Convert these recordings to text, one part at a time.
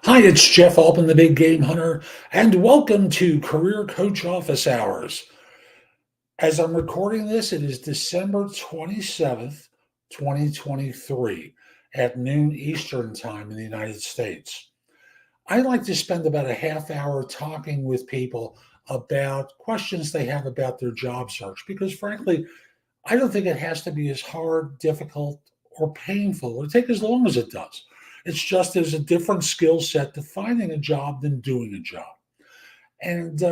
Hi, it's Jeff Altman, the Big Game Hunter, and welcome to Career Coach Office Hours. As I'm recording this, it is December 27th, 2023, at noon Eastern Time in the United States. I like to spend about a half hour talking with people about questions they have about their job search because, frankly, I don't think it has to be as hard, difficult, or painful or take as long as it does. It's just there's a different skill set to finding a job than doing a job. And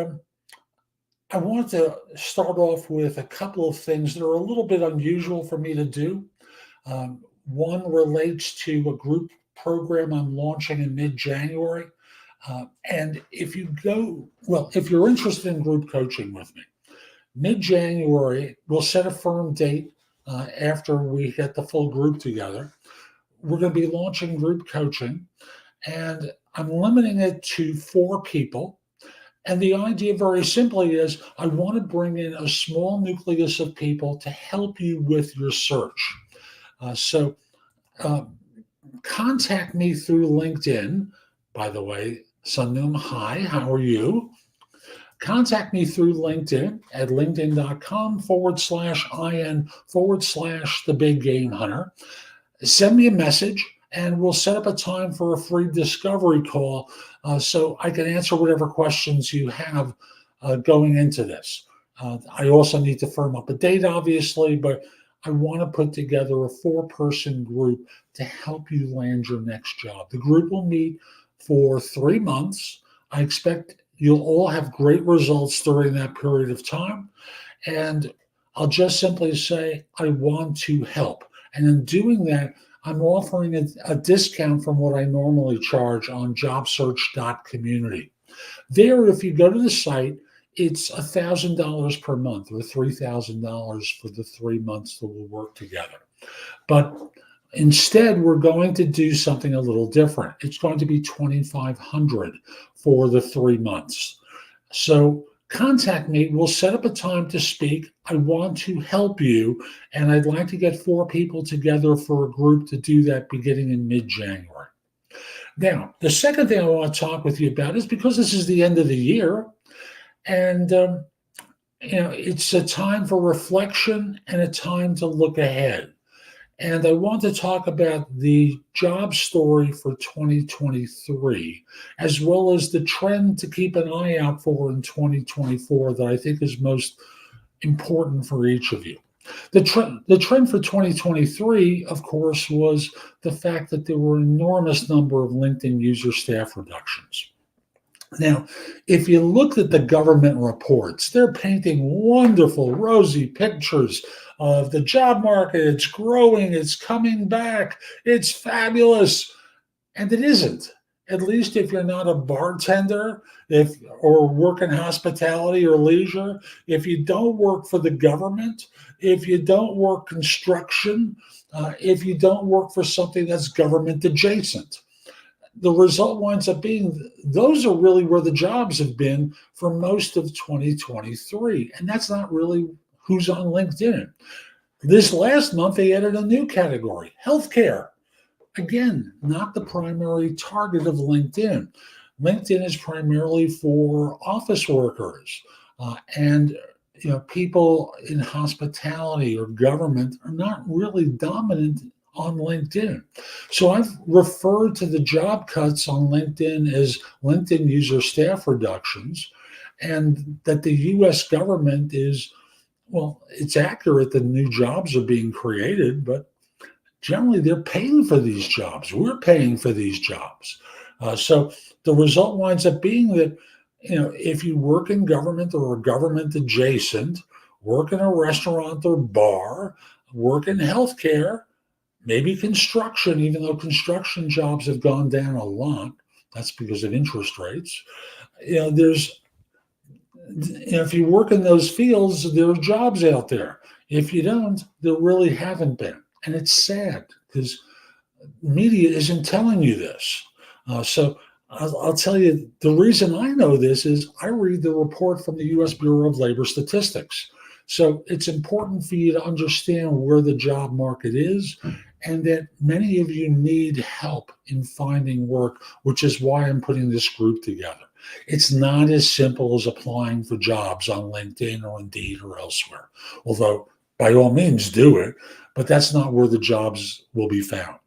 I want to start off with a couple of things that are a little bit unusual for me to do. One relates to a group program I'm launching in mid January. And if you're interested in group coaching with me, mid January, we'll set a firm date after we get the full group together. We're going to be launching group coaching, and I'm limiting it to 4 people. And the idea, very simply, is I want to bring in a small nucleus of people to help you with your search. So contact me through LinkedIn. By the way, Sunum, hi, how are you? Contact me through LinkedIn at linkedin.com/IN/the Big Game Hunter. Send me a message and we'll set up a time for a free discovery call so I can answer whatever questions you have going into this. I also need to firm up a date, obviously, but I want to put together a 4-person group to help you land your next job. The group will meet for 3 months. I expect you'll all have great results during that period of time. And I'll just simply say, I want to help. And in doing that, I'm offering a discount from what I normally charge on jobsearch.community. There, if you go to the site, it's $1,000 per month or $3,000 for the 3 months that we'll work together. But instead, we're going to do something a little different. It's going to be $2,500 for the 3 months. So contact me. We'll set up a time to speak. I want to help you, and I'd like to get 4 people together for a group to do that beginning in mid-January. Now, the second thing I want to talk with you about is because this is the end of the year, and it's a time for reflection and a time to look ahead. And I want to talk about the job story for 2023, as well as the trend to keep an eye out for in 2024 that I think is most important for each of you. The trend for 2023, of course, was the fact that there were an enormous number of LinkedIn user staff reductions. Now, if you looked at the government reports, they're painting wonderful, rosy pictures of the job market. It's growing, it's coming back, it's fabulous. And it isn't. At least if you're not a bartender, or work in hospitality or leisure, if you don't work for the government, if you don't work construction, if you don't work for something that's government adjacent, the result winds up being those are really where the jobs have been for most of 2023. And that's not really who's on LinkedIn. This last month, they added a new category, healthcare. Again, not the primary target of LinkedIn. LinkedIn is primarily for office workers and people in hospitality or government are not really dominant on LinkedIn. So I've referred to the job cuts on LinkedIn as LinkedIn user staff reductions, and that the US government is, well, it's accurate that new jobs are being created, but generally they're paying for these jobs. We're paying for these jobs. So the result winds up being that, if you work in government or government adjacent, work in a restaurant or bar, work in healthcare, maybe construction, even though construction jobs have gone down a lot, that's because of interest rates. If you work in those fields, there are jobs out there. If you don't, there really haven't been. And it's sad because media isn't telling you this. So I'll tell you, the reason I know this is I read the report from the U.S. Bureau of Labor Statistics. So it's important for you to understand where the job market is and that many of you need help in finding work, which is why I'm putting this group together. It's not as simple as applying for jobs on LinkedIn or Indeed or elsewhere, although by all means do it, but that's not where the jobs will be found.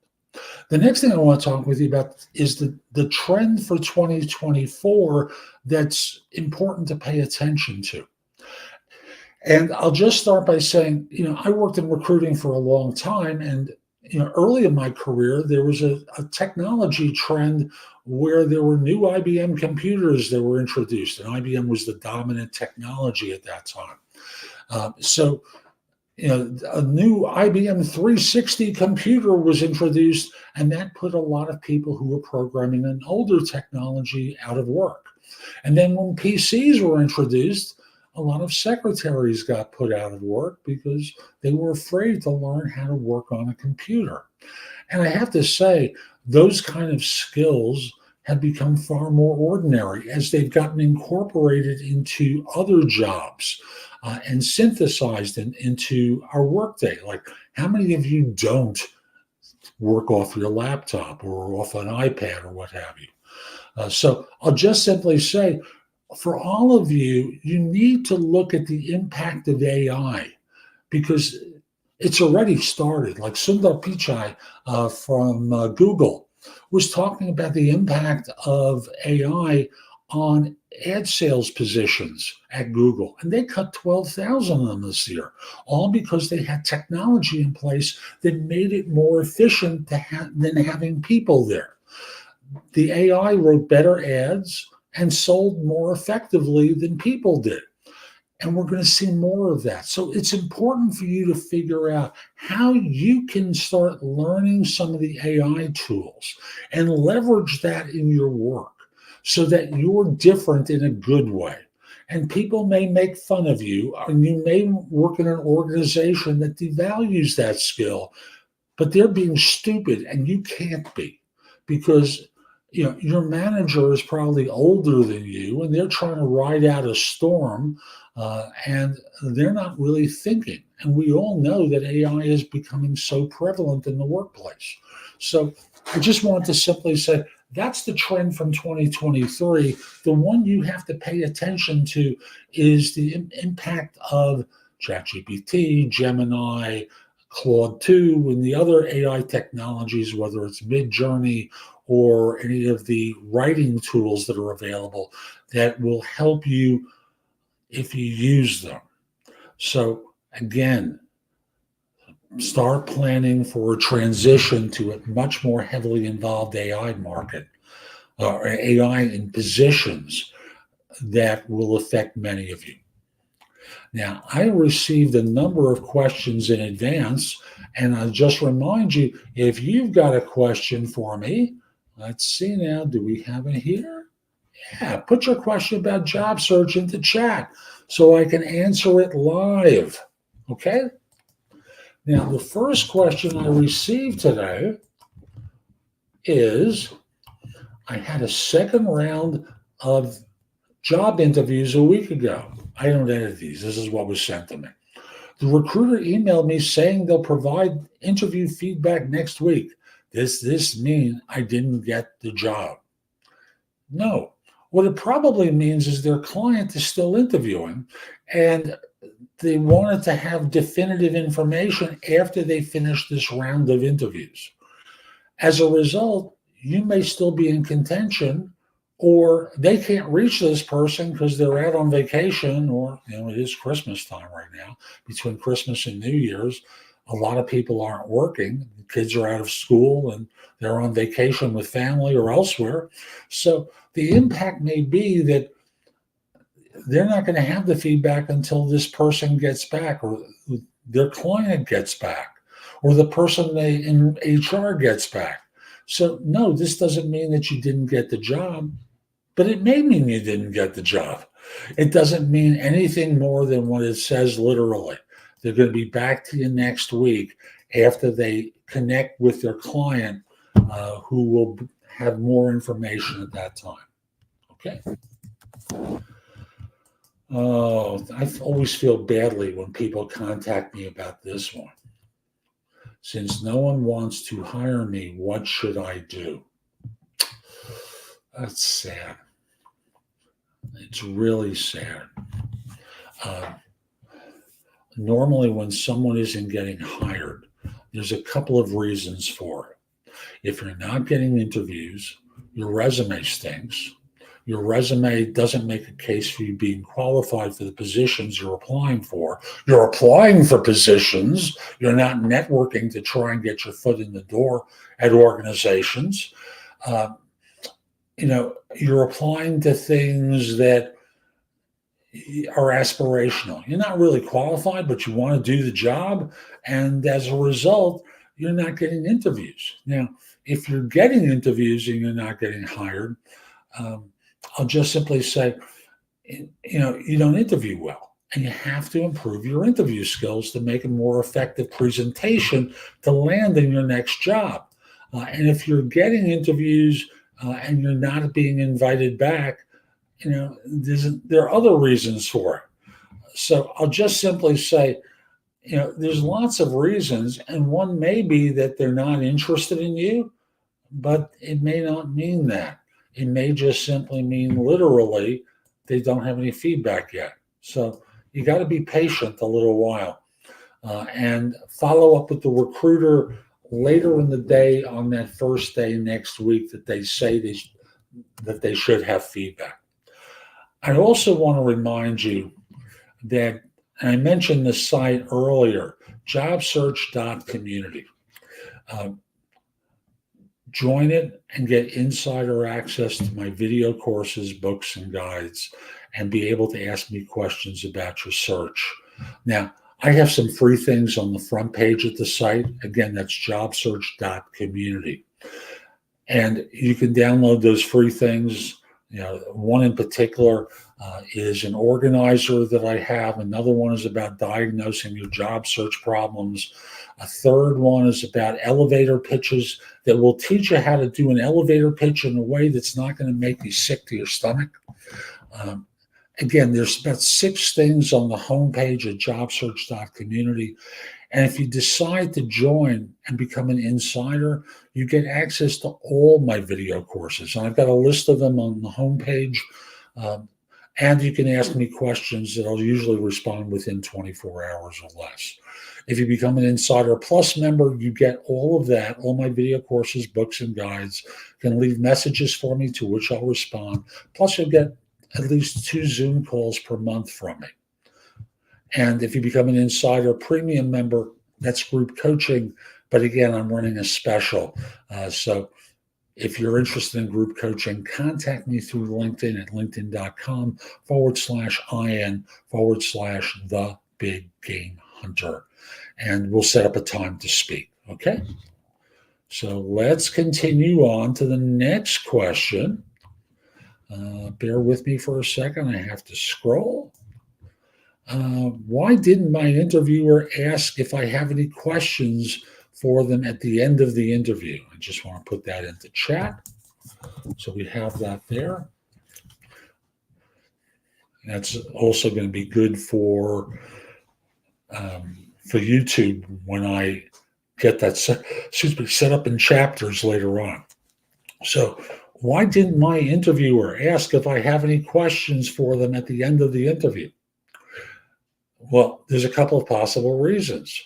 The next thing I want to talk with you about is the trend for 2024 that's important to pay attention to. And I'll just start by saying, I worked in recruiting for a long time. And, early in my career, there was a technology trend where there were new IBM computers that were introduced. And IBM was the dominant technology at that time. So, a new IBM 360 computer was introduced, and that put a lot of people who were programming an older technology out of work. And then when PCs were introduced, a lot of secretaries got put out of work because they were afraid to learn how to work on a computer. And I have to say, those kind of skills have become far more ordinary as they've gotten incorporated into other jobs and synthesized into our workday. Like, how many of you don't work off your laptop or off an iPad or what have you? So I'll just simply say, for all of you, you need to look at the impact of AI because it's already started. Like Sundar Pichai from Google was talking about the impact of AI on ad sales positions at Google. And they cut 12,000 of them this year, all because they had technology in place that made it more efficient than having people there. The AI wrote better ads and sold more effectively than people did. And we're going to see more of that. So it's important for you to figure out how you can start learning some of the AI tools and leverage that in your work so that you're different in a good way. And people may make fun of you, and you may work in an organization that devalues that skill, but they're being stupid and you can't be, because your manager is probably older than you and they're trying to ride out a storm, and they're not really thinking. And we all know that AI is becoming so prevalent in the workplace. So I just wanted to simply say that's the trend from 2023. The one you have to pay attention to is the impact of ChatGPT, Gemini, Claude 2, and the other AI technologies, whether it's Midjourney or any of the writing tools that are available that will help you if you use them. So again, start planning for a transition to a much more heavily involved AI market, or AI in positions that will affect many of you. Now, I received a number of questions in advance, and I'll just remind you, if you've got a question for me, let's see now, do we have it here? Yeah, put your question about job search into chat so I can answer it live. Okay? Now, the first question I received today is, I had a second round of job interviews a week ago. I don't edit these. This is what was sent to me. The recruiter emailed me saying they'll provide interview feedback next week. Does this mean I didn't get the job? No. What it probably means is their client is still interviewing and they wanted to have definitive information after they finish this round of interviews. As a result, you may still be in contention, or they can't reach this person because they're out on vacation, or it is Christmas time right now. Between Christmas and New Year's, a lot of people aren't working. The kids are out of school and they're on vacation with family or elsewhere. So the impact may be that they're not going to have the feedback until this person gets back, or their client gets back, or the person in HR gets back. So no, this doesn't mean that you didn't get the job, but it may mean you didn't get the job. It doesn't mean anything more than what it says literally. They're going to be back to you next week after they connect with their client, who will have more information at that time. Okay. Oh, I always feel badly when people contact me about this one. Since no one wants to hire me, what should I do? That's sad. It's really sad. Uh, Normally, when someone isn't getting hired, there's a couple of reasons for it. If you're not getting interviews, your resume stinks. Your resume doesn't make a case for you being qualified for the positions you're applying for. You're applying for positions. You're not networking to try and get your foot in the door at organizations. Uh, you're applying to things that are aspirational. You're not really qualified, but you want to do the job. And as a result, you're not getting interviews. Now, if you're getting interviews and you're not getting hired, I'll just simply say, you don't interview well. And you have to improve your interview skills to make a more effective presentation to land in your next job. And if you're getting interviews and you're not being invited back, there are other reasons for it. So I'll just simply say, there's lots of reasons, and one may be that they're not interested in you, but it may not mean that. It may just simply mean literally they don't have any feedback yet. So you got to be patient a little while and follow up with the recruiter later in the day on that first day next week that they say that they should have feedback. I also want to remind you that, and I mentioned the site earlier, jobsearch.community. Join it and get insider access to my video courses, books, and guides, and be able to ask me questions about your search. Now, I have some free things on the front page of the site. Again, that's jobsearch.community. And you can download those free things. One in particular is an organizer that I have. Another one is about diagnosing your job search problems. A third one is about elevator pitches that will teach you how to do an elevator pitch in a way that's not going to make you sick to your stomach. Again, there's about 6 things on the homepage at jobsearch.community. And if you decide to join and become an insider, you get access to all my video courses. And I've got a list of them on the homepage. And you can ask me questions that I'll usually respond within 24 hours or less. If you become an Insider Plus member, you get all of that, all my video courses, books, and guides. You can leave messages for me to which I'll respond. Plus, you'll get at least 2 Zoom calls per month from me. And if you become an Insider Premium member, that's group coaching. But again, I'm running a special. So if you're interested in group coaching, contact me through LinkedIn at linkedin.com/IN/the big game hunter. And we'll set up a time to speak. Okay. So let's continue on to the next question. Bear with me for a second. I have to scroll. Why didn't my interviewer ask if I have any questions for them at the end of the interview? I just want to put that into chat. So we have that there. That's also going to be good for YouTube when I get that set up in chapters later on. So why didn't my interviewer ask if I have any questions for them at the end of the interview? Well, there's a couple of possible reasons.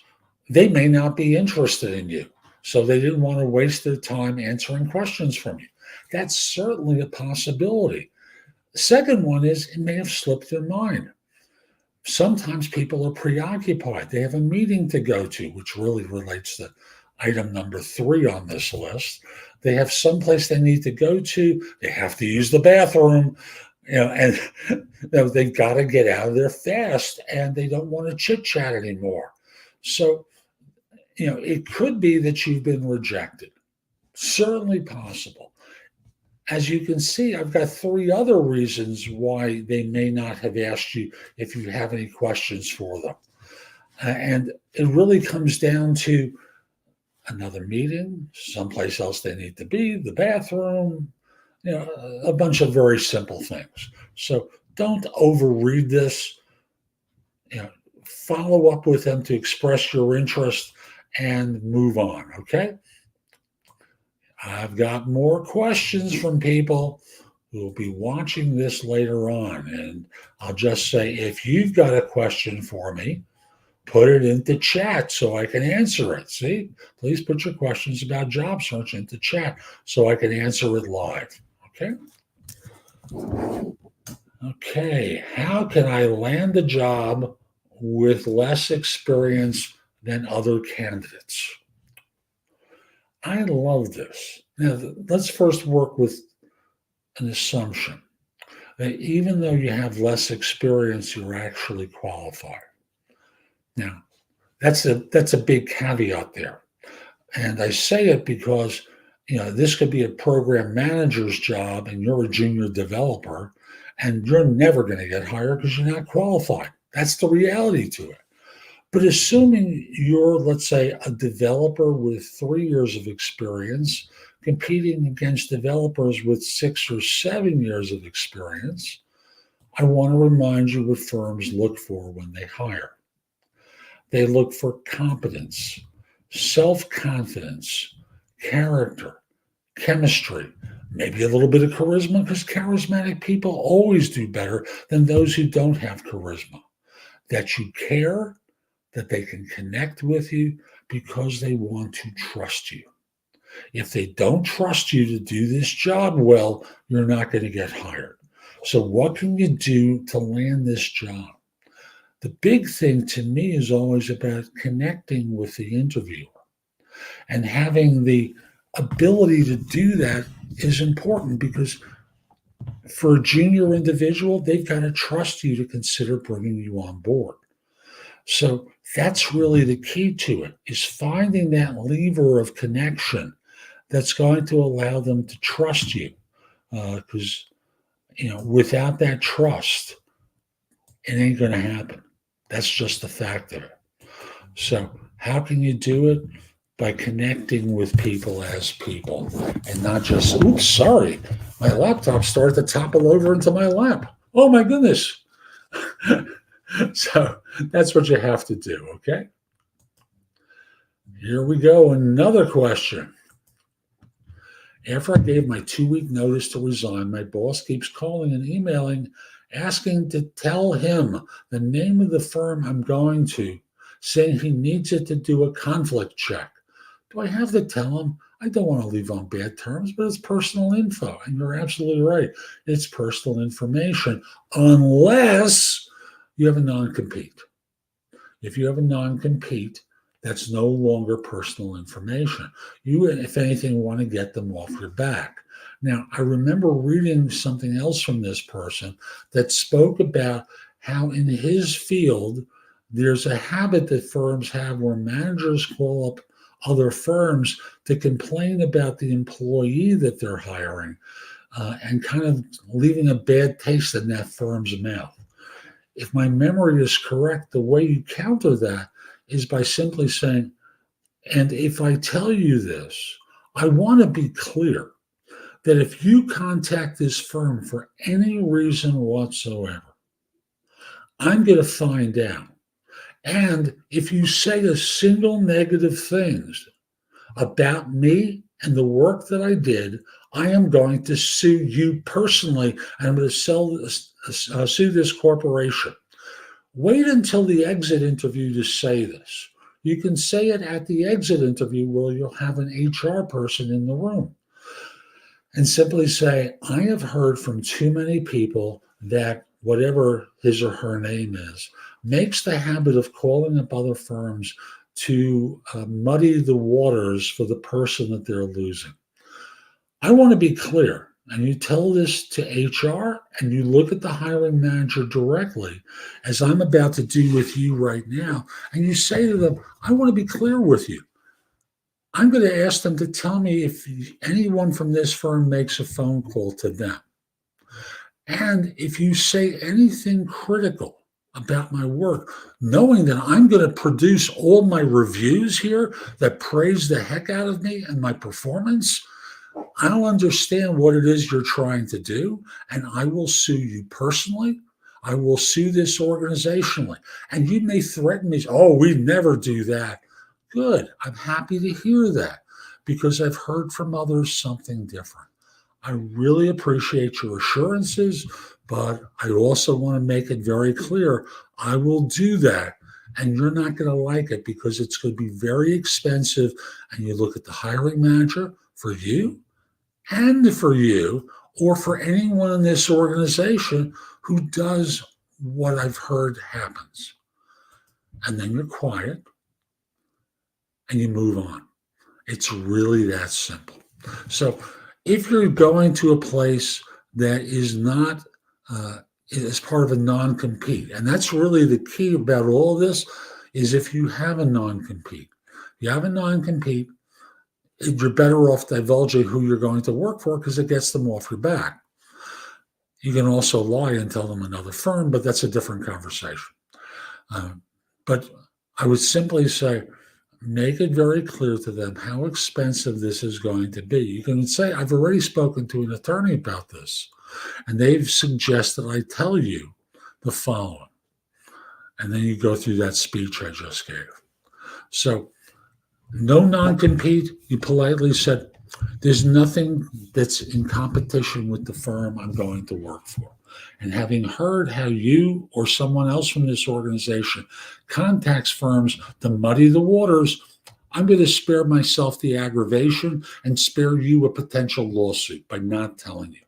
They may not be interested in you, so they didn't want to waste their time answering questions from you. That's certainly a possibility. The second one is it may have slipped their mind. Sometimes people are preoccupied. They have a meeting to go to, which really relates to item number 3 on this list. They have someplace they need to go to. They have to use the bathroom. And they've got to get out of there fast, and they don't want to chit-chat anymore. So, it could be that you've been rejected. Certainly possible. As you can see, I've got 3 other reasons why they may not have asked you if you have any questions for them. And it really comes down to another meeting, someplace else they need to be, the bathroom, a bunch of very simple things. So don't overread this. Follow up with them to express your interest and move on. Okay. I've got more questions from people who will be watching this later on. And I'll just say, if you've got a question for me, put it into chat so I can answer it. See, please put your questions about job search into chat so I can answer it live. Okay. Okay. How can I land a job with less experience than other candidates? I love this. Now, let's first work with an assumption that even though you have less experience, you're actually qualified. Now, that's a big caveat there. And I say it because, this could be a program manager's job and you're a junior developer and you're never going to get hired because you're not qualified. That's the reality to it. But assuming you're, let's say, a developer with 3 years of experience competing against developers with 6 or 7 years of experience, I want to remind you what firms look for when they hire. They look for competence, self-confidence, character, chemistry, maybe a little bit of charisma, because charismatic people always do better than those who don't have charisma. That you care, that they can connect with you because they want to trust you. If they don't trust you to do this job well, you're not going to get hired. So what can you do to land this job? The big thing to me is always about connecting with the interviewer. And having the ability to do that is important because for a junior individual, they've got to trust you to consider bringing you on board. So that's really the key to it, is finding that lever of connection that's going to allow them to trust you. Because, without that trust, it ain't going to happen. That's just the fact of it. So how can you do it? By connecting with people as people and not just, oops, sorry, my laptop started to topple over into my lap. Oh my goodness. So that's what you have to do, okay? Here we go, another question. After I gave my 2-week notice to resign, my boss keeps calling and emailing, asking to tell him the name of the firm I'm going to, saying he needs it to do a conflict check. Do I have to tell him? I don't want to leave on bad terms, but it's personal info. And you're absolutely right. It's personal information, unless you have a non-compete. If you have a non-compete, that's no longer personal information. You, if anything, want to get them off your back. Now, I remember reading something else from this person that spoke about how in his field, there's a habit that firms have where managers call up other firms to complain about the employee that they're hiring and kind of leaving a bad taste in that firm's mouth. If my memory is correct, the way you counter that is by simply saying, and if I tell you this, I want to be clear that if you contact this firm for any reason whatsoever, I'm going to find out. And if you say a single negative thing about me and the work that I did, I am going to sue you personally, and I'm going to sue this corporation. Wait until the exit interview to say this. You can say it at the exit interview where you'll have an HR person in the room. And simply say, I have heard from too many people that whatever his or her name is makes the habit of calling up other firms to muddy the waters for the person that they're losing. I want to be clear. And you tell this to HR and you look at the hiring manager directly, as I'm about to do with you right now, and you say to them, I want to be clear with you. I'm going to ask them to tell me if anyone from this firm makes a phone call to them. And if you say anything critical about my work, knowing that I'm going to produce all my reviews here that praise the heck out of me and my performance, I'll understand what it is you're trying to do, and I will sue you personally. I will sue this organizationally. And you may threaten me, oh, we never do that. Good. I'm happy to hear that because I've heard from others something different. I really appreciate your assurances, but I also want to make it very clear I will do that. And you're not going to like it because it's going to be very expensive. And you look at the hiring manager for you and for you, or for anyone in this organization who does what I've heard happens. And then you're quiet and you move on. It's really that simple. So if you're going to a place that is not as part of a non-compete, and that's really the key about all this, is if you have a non-compete. You have a non-compete, you're better off divulging who you're going to work for because it gets them off your back. You can also lie and tell them another firm, but that's a different conversation. But I would simply say, make it very clear to them how expensive this is going to be. You can say, I've already spoken to an attorney about this, and they've suggested I tell you the following. And then you go through that speech I just gave. So no non-compete, you politely said, there's nothing that's in competition with the firm I'm going to work for. And having heard how you or someone else from this organization contacts firms to muddy the waters, I'm going to spare myself the aggravation and spare you a potential lawsuit by not telling you.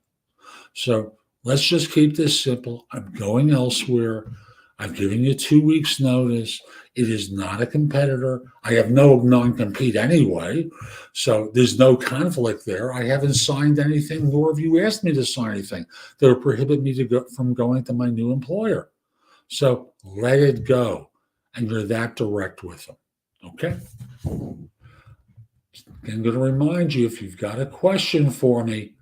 So let's just keep this simple. I'm going elsewhere. I've given you 2 weeks' notice. It is not a competitor. I have no non-compete anyway, so there's no conflict there. I haven't signed anything, nor have you asked me to sign anything that would prohibit me from going to my new employer. So let it go, and you're that direct with them, okay? I'm going to remind you, if you've got a question for me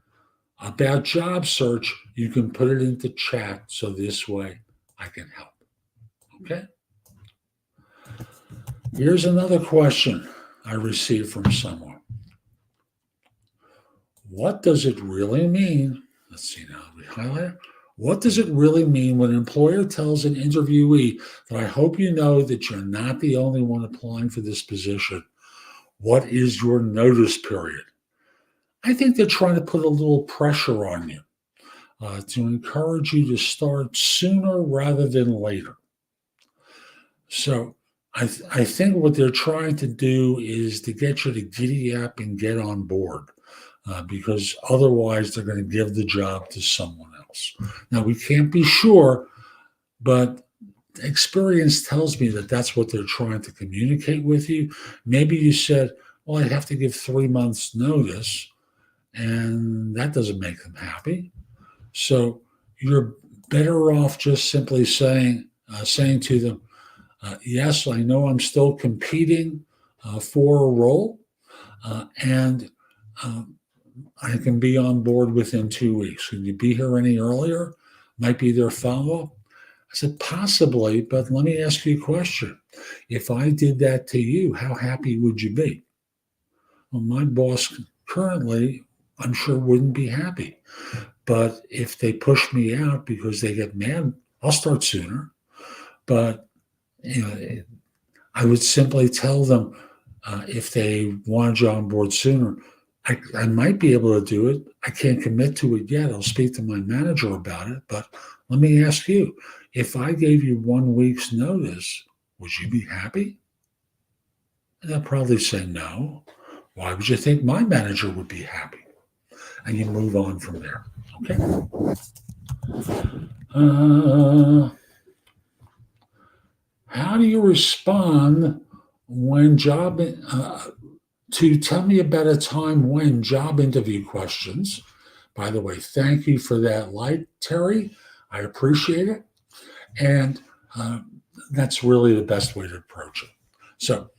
about job search, you can put it into chat so this way I can help. Okay. Here's another question I received from someone. What does it really mean? Let's see now, we highlight it. What does it really mean when an employer tells an interviewee that I hope you know that you're not the only one applying for this position? What is your notice period? I think they're trying to put a little pressure on you to encourage you to start sooner rather than later. So I think what they're trying to do is to get you to giddy up and get on board because otherwise they're going to give the job to someone else. Now, we can't be sure, but experience tells me that that's what they're trying to communicate with you. Maybe you said, well, I have to give 3 months notice, and that doesn't make them happy. So you're better off just simply saying to them, yes, I know I'm still competing for a role, and I can be on board within 2 weeks. Can you be here any earlier? Might be their follow-up. I said, possibly, but let me ask you a question. If I did that to you, how happy would you be? Well, my boss currently, I'm sure, wouldn't be happy. But if they push me out because they get mad, I'll start sooner. But I would simply tell them if they wanted you on board sooner, I might be able to do it. I can't commit to it yet. I'll speak to my manager about it. But let me ask you, if I gave you 1 week's notice, would you be happy? And they'll probably say no. Why would you think my manager would be happy? And you move on from there. Okay. How do you respond when to tell me about a time when job interview questions? By the way, thank you for that like, Terry. I appreciate it. And that's really the best way to approach it. So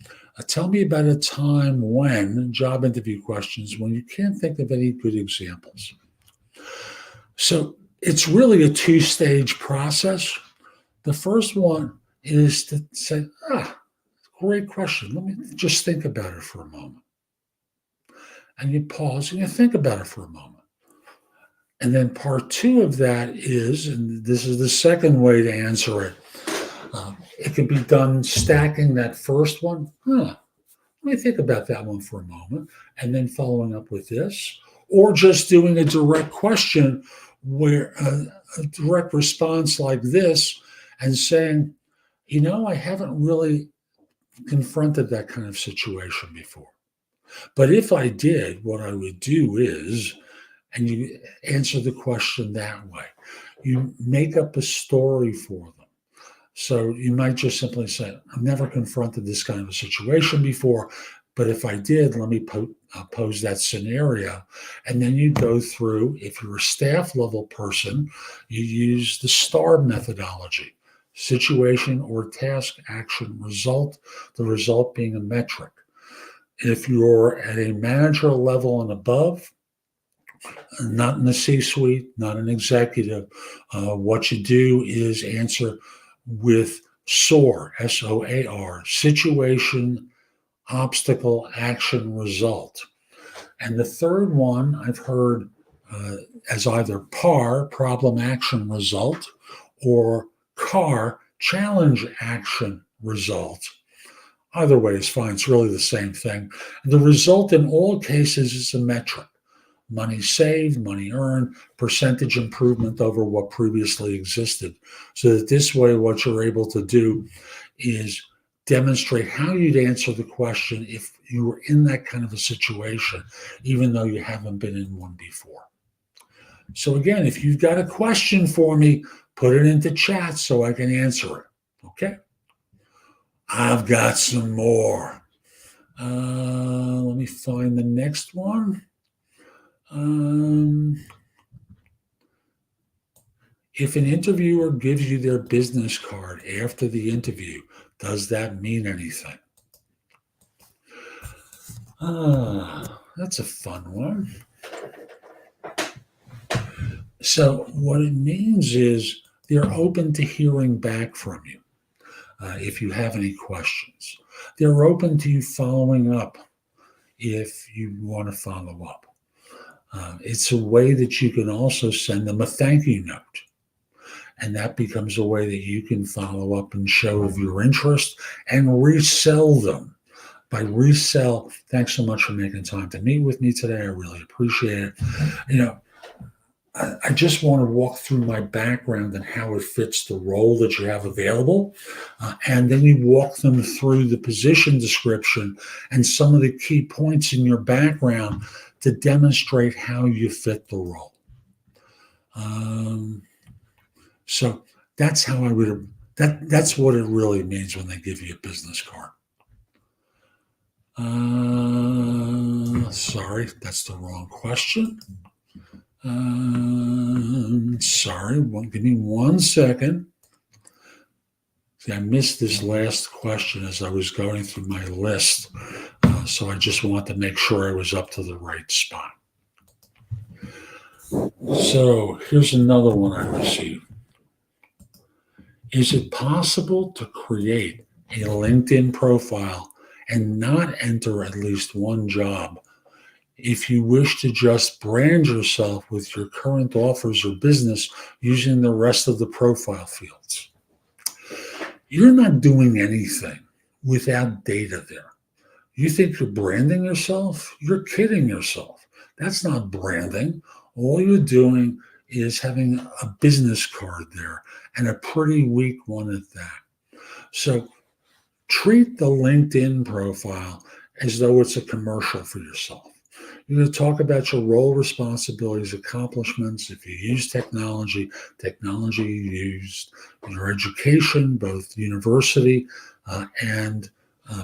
tell me about a time when job interview questions, when you can't think of any good examples. So it's really a 2-stage process. The first one is to say, great question. Let me just think about it for a moment. And you pause and you think about it for a moment. And then part 2 of that is, and this is the second way to answer it, it can be done stacking that first one. Let me think about that one for a moment, and then following up with this, or just doing a direct question where a direct response like this and saying, I haven't really confronted that kind of situation before. But if I did, what I would do is, and you answer the question that way, you make up a story for them. So you might just simply say, I've never confronted this kind of a situation before, but if I did, let me pose that scenario. And then you go through, if you're a staff level person, you use the STAR methodology: situation or task, action, result, the result being a metric. If you're at a manager level and above, not in the C-suite, not an executive, what you do is answer with SOAR, SOAR, situation, obstacle, action, result. And the third one I've heard as either PAR, problem, action, result, or CAR, challenge, action, result. Either way is fine. It's really the same thing. The result in all cases is a metric: money saved, money earned, percentage improvement over what previously existed. So that this way, what you're able to do is demonstrate how you'd answer the question if you were in that kind of a situation, even though you haven't been in one before. So again, if you've got a question for me, put it into chat so I can answer it. Okay? I've got some more. Let me find the next one. If an interviewer gives you their business card after the interview, does that mean anything? That's a fun one. So what it means is they're open to hearing back from you if you have any questions. They're open to you following up if you want to follow up. It's a way that you can also send them a thank you note. And that becomes a way that you can follow up and show of your interest and resell them. By resell, thanks so much for making time to meet with me today. I really appreciate it. I just want to walk through my background and how it fits the role that you have available. And then you walk them through the position description and some of the key points in your background to demonstrate how you fit the role. So that's how I would, that's what it really means when they give you a business card. Sorry, that's the wrong question. Sorry, give me 1 second. See, I missed this last question as I was going through my list. So I just want to make sure I was up to the right spot. So here's another one I received. Is it possible to create a LinkedIn profile and not enter at least one job if you wish to just brand yourself with your current offers or business using the rest of the profile fields? You're not doing anything without data there. You think you're branding yourself? You're kidding yourself. That's not branding. All you're doing is having a business card there, and a pretty weak one at that. So treat the LinkedIn profile as though it's a commercial for yourself. You're going to talk about your role, responsibilities, accomplishments. If you use technology you used, your education, both university and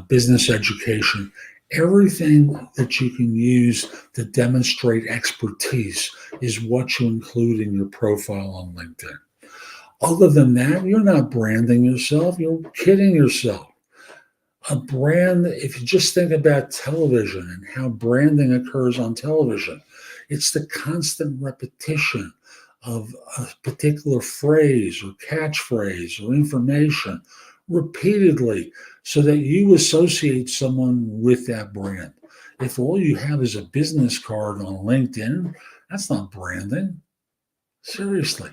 business education, everything that you can use to demonstrate expertise is what you include in your profile on LinkedIn. Other than that, you're not branding yourself. You're kidding yourself. A brand, if you just think about television and how branding occurs on television, it's the constant repetition of a particular phrase or catchphrase or information repeatedly so that you associate someone with that brand. If all you have is a business card on LinkedIn, that's not branding. Seriously.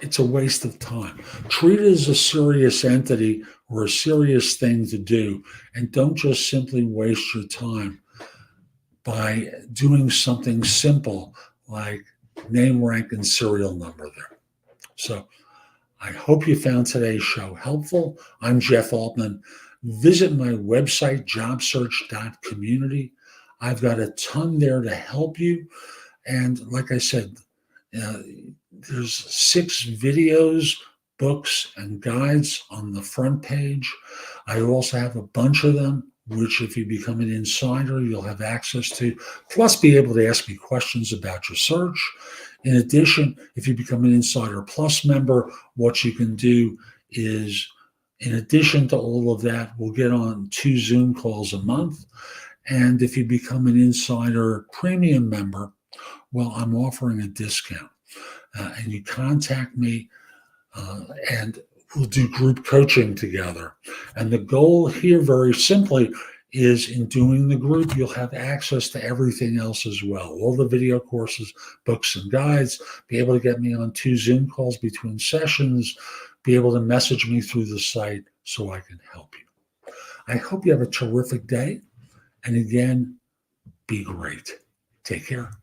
it's a waste of time. Treat it as a serious entity or a serious thing to do, and don't just simply waste your time by doing something simple like name, rank, and serial number there. So I hope you found today's show helpful. I'm Jeff Altman. Visit my website, jobsearch.community. I've got a ton there to help you. And like I said, uh, there's 6 videos, books, and guides on the front page. I also have a bunch of them, which if you become an insider, you'll have access to, plus be able to ask me questions about your search. In addition, if you become an Insider Plus member, what you can do is, in addition to all of that, we'll get on 2 Zoom calls a month. And if you become an Insider Premium member, well, I'm offering a discount. And you contact me and we'll do group coaching together. And the goal here, very simply, is in doing the group, you'll have access to everything else as well. All the video courses, books, and guides, be able to get me on 2 Zoom calls between sessions, be able to message me through the site so I can help you. I hope you have a terrific day. And again, be great. Take care.